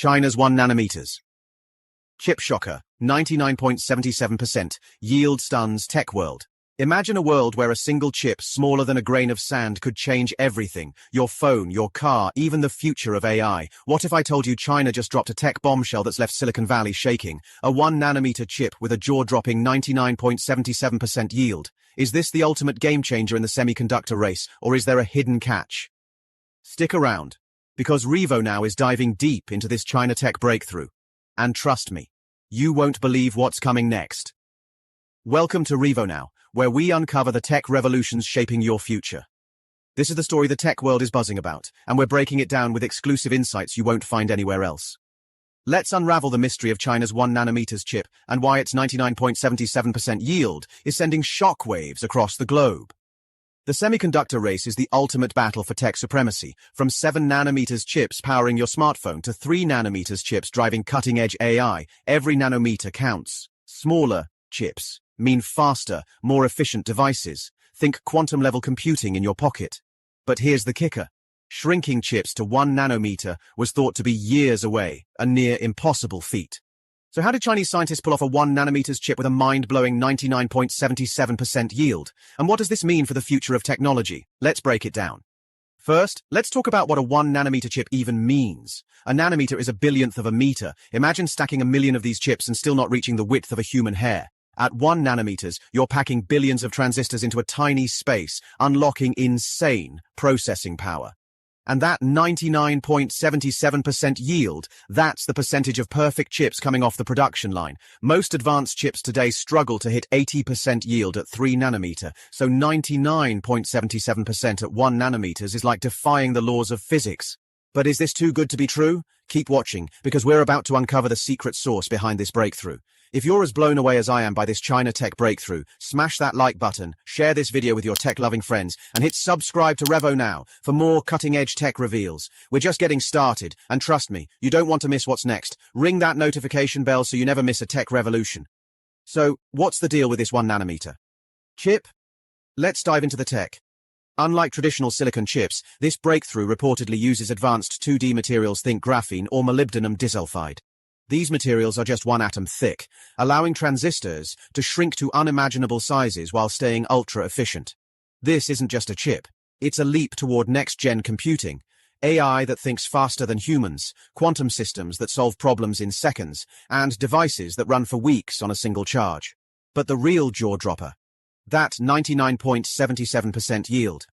China's 1 nanometers. Chip shocker, 99.77%. Yield stuns tech world. Imagine a world where a single chip smaller than a grain of sand could change everything. Your phone, your car, even the future of AI. What if I told you China just dropped a tech bombshell that's left Silicon Valley shaking? A 1 nanometer chip with a jaw-dropping 99.77% yield. Is this the ultimate game changer in the semiconductor race, or is there a hidden catch? Stick around, because Revo Now is diving deep into this China tech breakthrough. And trust me, you won't believe what's coming next. Welcome to Revo Now, where we uncover the tech revolutions shaping your future. This is the story the tech world is buzzing about, and we're breaking it down with exclusive insights you won't find anywhere else. Let's unravel the mystery of China's 1 nanometers chip and why its 99.77% yield is sending shockwaves across the globe. The semiconductor race is the ultimate battle for tech supremacy, from 7 nanometers chips powering your smartphone to 3 nanometers chips driving cutting-edge AI. Every nanometer counts. Smaller chips mean faster, more efficient devices. Think quantum-level computing in your pocket. But here's the kicker. Shrinking chips to 1 nanometer was thought to be years away, a near impossible feat. So how did Chinese scientists pull off a 1 nanometers chip with a mind-blowing 99.77% yield? And what does this mean for the future of technology? Let's break it down. First, let's talk about what a 1 nanometer chip even means. A nanometer is a billionth of a meter. Imagine stacking 1,000,000 of these chips and still not reaching the width of a human hair. At 1 nanometers, you're packing billions of transistors into a tiny space, unlocking insane processing power. And that 99.77% yield, that's the percentage of perfect chips coming off the production line. Most advanced chips today struggle to hit 80% yield at 3 nanometer, so 99.77% at 1 nanometers is like defying the laws of physics. But is this too good to be true? Keep watching, because we're about to uncover the secret sauce behind this breakthrough. If you're as blown away as I am by this China tech breakthrough, smash that like button, share this video with your tech-loving friends, and hit subscribe to Revo Now for more cutting-edge tech reveals. We're just getting started, and trust me, you don't want to miss what's next. Ring that notification bell so you never miss a tech revolution. So, what's the deal with this 1 nanometer chip? Let's dive into the tech. Unlike traditional silicon chips, this breakthrough reportedly uses advanced 2D materials, think graphene or molybdenum disulfide. These materials are just 1 atom thick, allowing transistors to shrink to unimaginable sizes while staying ultra-efficient. This isn't just a chip. It's a leap toward next-gen computing, AI that thinks faster than humans, quantum systems that solve problems in seconds, and devices that run for weeks on a single charge. But the real jaw-dropper, that 99.77% yield.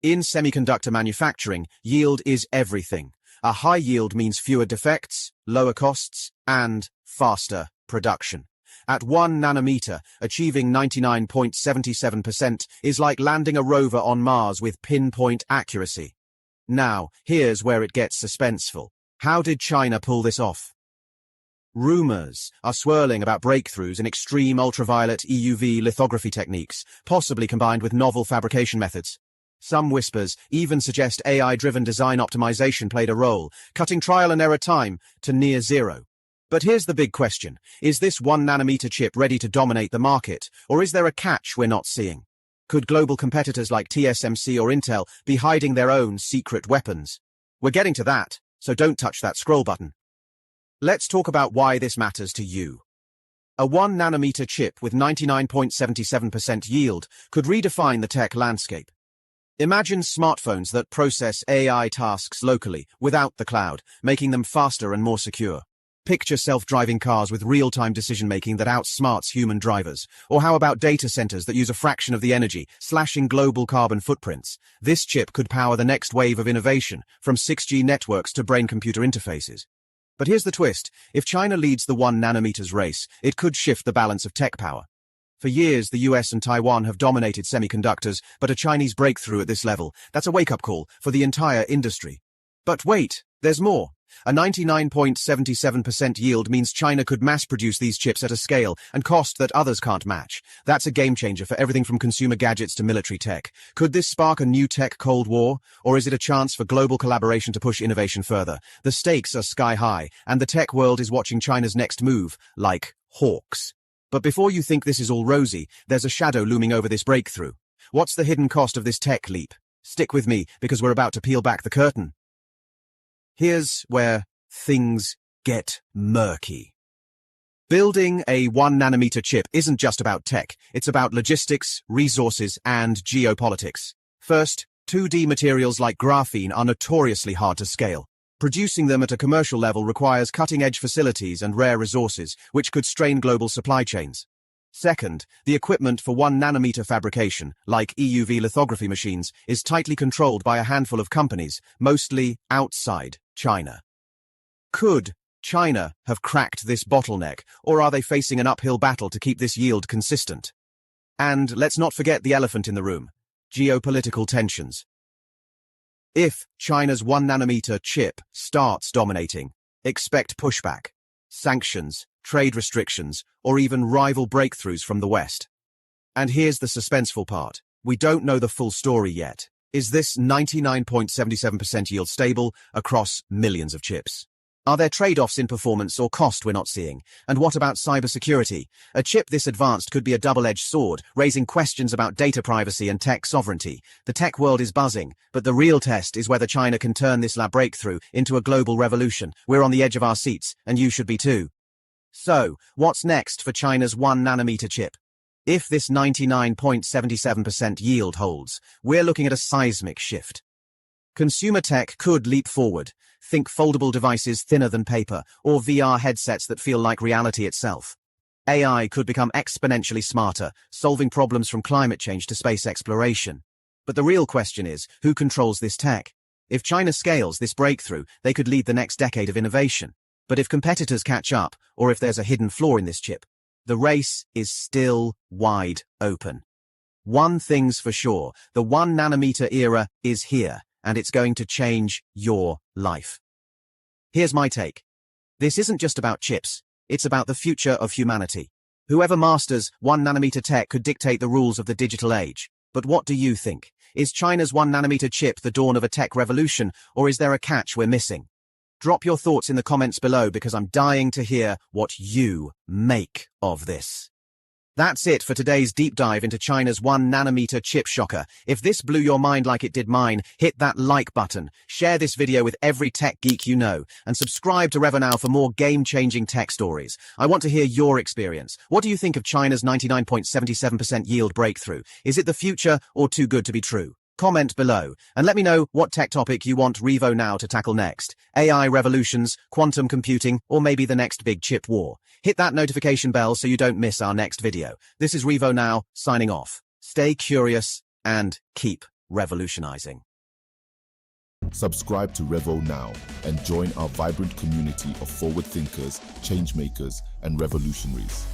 In semiconductor manufacturing, yield is everything. A high yield means fewer defects, lower costs, and faster production. At 1 nanometer, achieving 99.77% is like landing a rover on Mars with pinpoint accuracy. Now, here's where it gets suspenseful. How did China pull this off? Rumors are swirling about breakthroughs in extreme ultraviolet EUV lithography techniques, possibly combined with novel fabrication methods. Some whispers even suggest AI-driven design optimization played a role, cutting trial and error time to near zero. But here's the big question. Is this 1 nanometer chip ready to dominate the market, or is there a catch we're not seeing? Could global competitors like TSMC or Intel be hiding their own secret weapons? We're getting to that, so don't touch that scroll button. Let's talk about why this matters to you. A 1 nanometer chip with 99.77% yield could redefine the tech landscape. Imagine smartphones that process AI tasks locally, without the cloud, making them faster and more secure. Picture self-driving cars with real-time decision-making that outsmarts human drivers. Or how about data centers that use a fraction of the energy, slashing global carbon footprints? This chip could power the next wave of innovation, from 6G networks to brain-computer interfaces. But here's the twist. If China leads the 1 nanometers race, it could shift the balance of tech power. For years, the US and Taiwan have dominated semiconductors, but a Chinese breakthrough at this level, that's a wake-up call for the entire industry. But wait, there's more. A 99.77% yield means China could mass-produce these chips at a scale and cost that others can't match. That's a game-changer for everything from consumer gadgets to military tech. Could this spark a new tech Cold War, or is it a chance for global collaboration to push innovation further? The stakes are sky-high, and the tech world is watching China's next move, like hawks. But before you think this is all rosy, there's a shadow looming over this breakthrough. What's the hidden cost of this tech leap? Stick with me, because we're about to peel back the curtain. Here's where things get murky. Building a 1-nanometer chip isn't just about tech, it's about logistics, resources, and geopolitics. First, 2D materials like graphene are notoriously hard to scale. Producing them at a commercial level requires cutting-edge facilities and rare resources, which could strain global supply chains. Second, the equipment for 1-nanometer fabrication, like EUV lithography machines, is tightly controlled by a handful of companies, mostly outside China. Could China have cracked this bottleneck, or are they facing an uphill battle to keep this yield consistent? And let's not forget the elephant in the room: geopolitical tensions. If China's 1-nanometer chip starts dominating, expect pushback, sanctions, trade restrictions, or even rival breakthroughs from the West. And here's the suspenseful part: we don't know the full story yet. Is this 99.77% yield stable across millions of chips? Are there trade-offs in performance or cost we're not seeing? And what about cybersecurity? A chip this advanced could be a double-edged sword, raising questions about data privacy and tech sovereignty. The tech world is buzzing, but the real test is whether China can turn this lab breakthrough into a global revolution. We're on the edge of our seats, and you should be too. So, what's next for China's 1-nanometer chip? If this 99.77% yield holds, we're looking at a seismic shift. Consumer tech could leap forward. Think foldable devices thinner than paper, or VR headsets that feel like reality itself. AI could become exponentially smarter, solving problems from climate change to space exploration. But the real question is, who controls this tech? If China scales this breakthrough, they could lead the next decade of innovation. But if competitors catch up, or if there's a hidden flaw in this chip, the race is still wide open. One thing's for sure: the 1-nanometer era is here, and it's going to change your life. Here's my take. This isn't just about chips, it's about the future of humanity. Whoever masters 1-nanometer tech could dictate the rules of the digital age. But what do you think? Is China's 1-nanometer chip the dawn of a tech revolution, or is there a catch we're missing? Drop your thoughts in the comments below, because I'm dying to hear what you make of this. That's it for today's deep dive into China's 1-nanometer chip shocker. If this blew your mind like it did mine, hit that like button, share this video with every tech geek you know, and subscribe to RevoNow for more game-changing tech stories. I want to hear your experience. What do you think of China's 99.77% yield breakthrough? Is it the future or too good to be true? Comment below, and let me know what tech topic you want RevoNow to tackle next. AI revolutions, quantum computing, or maybe the next big chip war. Hit that notification bell so you don't miss our next video. This is RevoNow, signing off. Stay curious and keep revolutionizing. Subscribe to RevoNow and join our vibrant community of forward thinkers, change makers, and revolutionaries.